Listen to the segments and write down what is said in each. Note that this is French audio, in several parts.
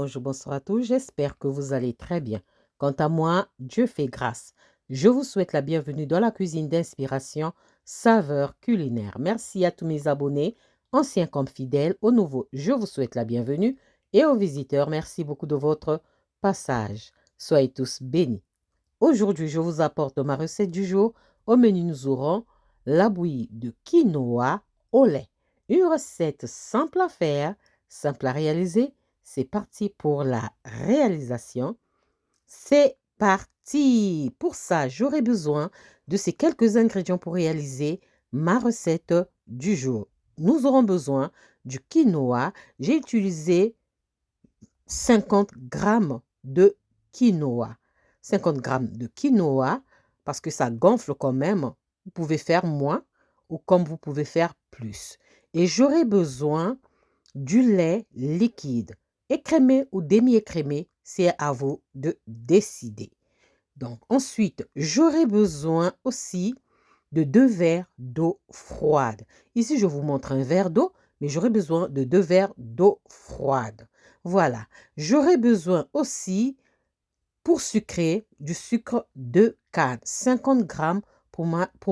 bonjour, bonsoir à tous. J'espère que vous allez très bien. Quant à moi, Dieu fait grâce. Je vous souhaite la bienvenue dans la cuisine d'inspiration Saveurs culinaires. Merci à tous mes abonnés, anciens comme fidèles. Aux nouveaux, je vous souhaite la bienvenue. Et aux visiteurs, merci beaucoup de votre passage. Soyez tous bénis. Aujourd'hui, je vous apporte ma recette du jour. Au menu, nous aurons la bouillie de quinoa au lait. Une recette simple à faire, simple à réaliser. C'est parti pour la réalisation. C'est parti! Pour ça, j'aurai besoin de ces quelques ingrédients pour réaliser ma recette du jour. Nous aurons besoin du quinoa. J'ai utilisé 50 grammes de quinoa. 50 grammes de quinoa, parce que ça gonfle quand même. Vous pouvez faire moins ou comme vous pouvez faire plus. Et j'aurai besoin du lait liquide. Écrémé ou demi-écrémé, c'est à vous de décider. Donc ensuite, j'aurai besoin aussi de 2 verres d'eau froide. Ici, je vous montre un verre d'eau, mais j'aurai besoin de 2 verres d'eau froide. Voilà. J'aurai besoin aussi, pour sucrer, du sucre de canne. 50 grammes, pour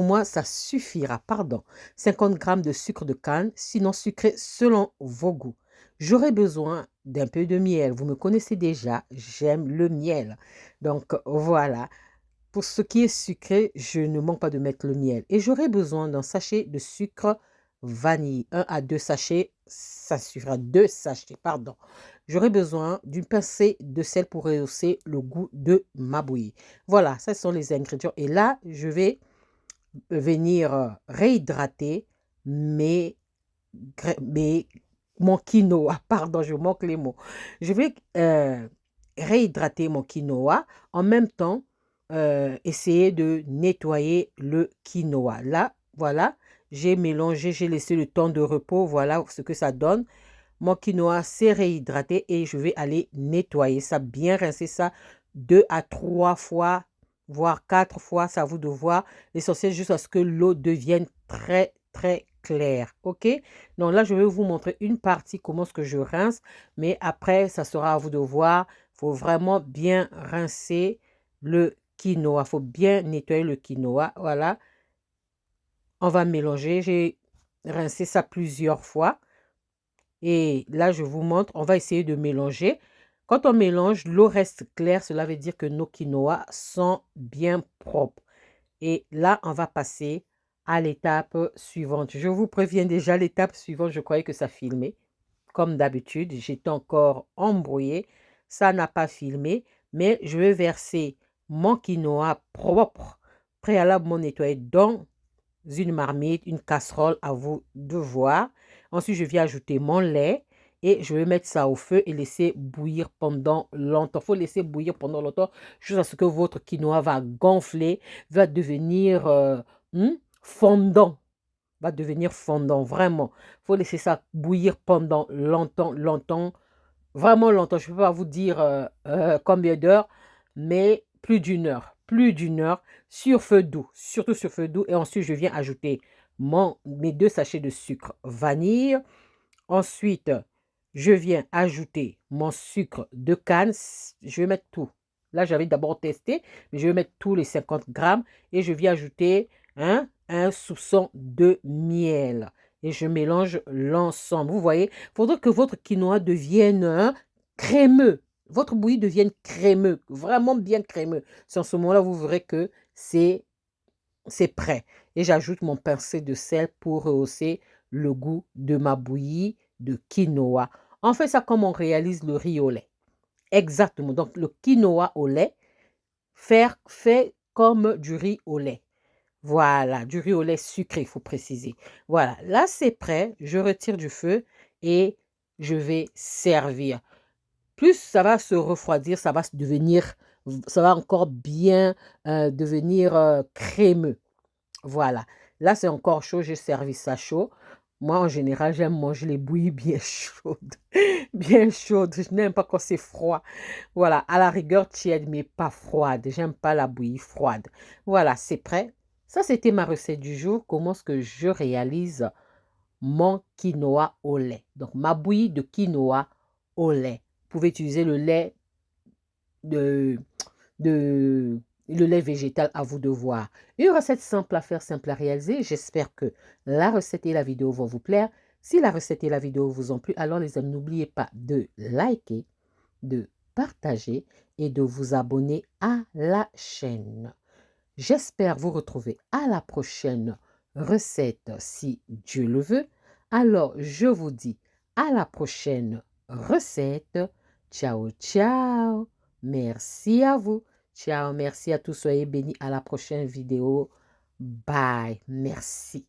moi, ça suffira. Pardon. 50 grammes de sucre de canne, sinon sucré selon vos goûts. J'aurai besoin d'un peu de miel. Vous me connaissez déjà, j'aime le miel. Donc voilà. Pour ce qui est sucré, je ne manque pas de mettre le miel. Et j'aurai besoin d'un sachet de sucre vanille. 1 à 2 sachets, ça suffira. 2 sachets, pardon. J'aurai besoin d'une pincée de sel pour rehausser le goût de ma bouillie. Voilà, ce sont les ingrédients. Et là, je vais venir réhydrater mes, mes, mon quinoa. Pardon, je manque les mots. Je vais réhydrater mon quinoa en même temps essayer de nettoyer le quinoa. Là, voilà, j'ai mélangé, j'ai laissé le temps de repos. Voilà ce que ça donne. Mon quinoa s'est réhydraté et je vais aller nettoyer ça, bien rincer ça 2 à 3 fois, voire 4 fois. C'est à vous de voir. L'essentiel juste à ce que l'eau devienne très, très claire. OK? Donc là, je vais vous montrer une partie, comment est-ce que je rince. Mais après, ça sera à vous de voir. Il faut vraiment bien rincer le quinoa. Il faut bien nettoyer le quinoa. Voilà. On va mélanger. J'ai rincé ça plusieurs fois. Et là, je vous montre. On va essayer de mélanger. Quand on mélange, l'eau reste claire. Cela veut dire que nos quinoa sont bien propres. Et là, on va passer à l'étape suivante. Je vous préviens déjà, l'étape suivante, je croyais que ça filmait. Comme d'habitude, j'étais encore embrouillée. Ça n'a pas filmé. Mais je vais verser mon quinoa propre, préalablement nettoyé, dans une marmite, une casserole, à vous de voir. Ensuite, je viens ajouter mon lait et je vais mettre ça au feu et laisser bouillir pendant longtemps. Il faut laisser bouillir pendant longtemps jusqu'à ce que votre quinoa va gonfler, va devenir fondant. Va devenir fondant, vraiment. Il faut laisser ça bouillir pendant longtemps, longtemps, vraiment longtemps. Je ne peux pas vous dire combien d'heures, mais plus d'une heure sur feu doux, surtout sur feu doux. Et ensuite, je viens ajouter mes 2 sachets de sucre vanille. Ensuite, je viens ajouter mon sucre de canne. Je vais mettre tout. Là, j'avais d'abord testé, mais je vais mettre tous les 50 grammes et je viens ajouter un soupçon de miel. Et je mélange l'ensemble. Vous voyez, il faudrait que votre quinoa devienne crémeux. Votre bouillie devienne crémeux, vraiment bien crémeux. C'est en ce moment-là, vous verrez que c'est prêt. Et j'ajoute mon pincée de sel pour rehausser le goût de ma bouillie de quinoa. On fait ça comme on réalise le riz au lait. Exactement. Donc, le quinoa au lait, fait comme du riz au lait. Voilà, du riz au lait sucré, il faut préciser. Voilà, là, c'est prêt. Je retire du feu et je vais servir. Plus ça va se refroidir, ça va devenir, ça va encore bien devenir crémeux. Voilà. Là, c'est encore chaud. J'ai servi ça chaud. Moi, en général, j'aime manger les bouillies bien chaudes. Bien chaudes. Je n'aime pas quand c'est froid. Voilà. À la rigueur, tiède, mais pas froide. J'aime pas la bouillie froide. Voilà, c'est prêt. Ça, c'était ma recette du jour. Comment est-ce que je réalise mon quinoa au lait. Donc, ma bouillie de quinoa au lait. pouvez utiliser de, le lait végétal, à vous de voir. Une recette simple à faire, simple à réaliser. J'espère que la recette et la vidéo vont vous plaire. Si la recette et la vidéo vous ont plu, alors les amis, n'oubliez pas de liker, de partager et de vous abonner à la chaîne. J'espère vous retrouver à la prochaine recette si Dieu le veut. Alors, je vous dis à la prochaine recette. Ciao, ciao. Merci à vous. Ciao, merci à tous. Soyez bénis à la prochaine vidéo. Bye. Merci.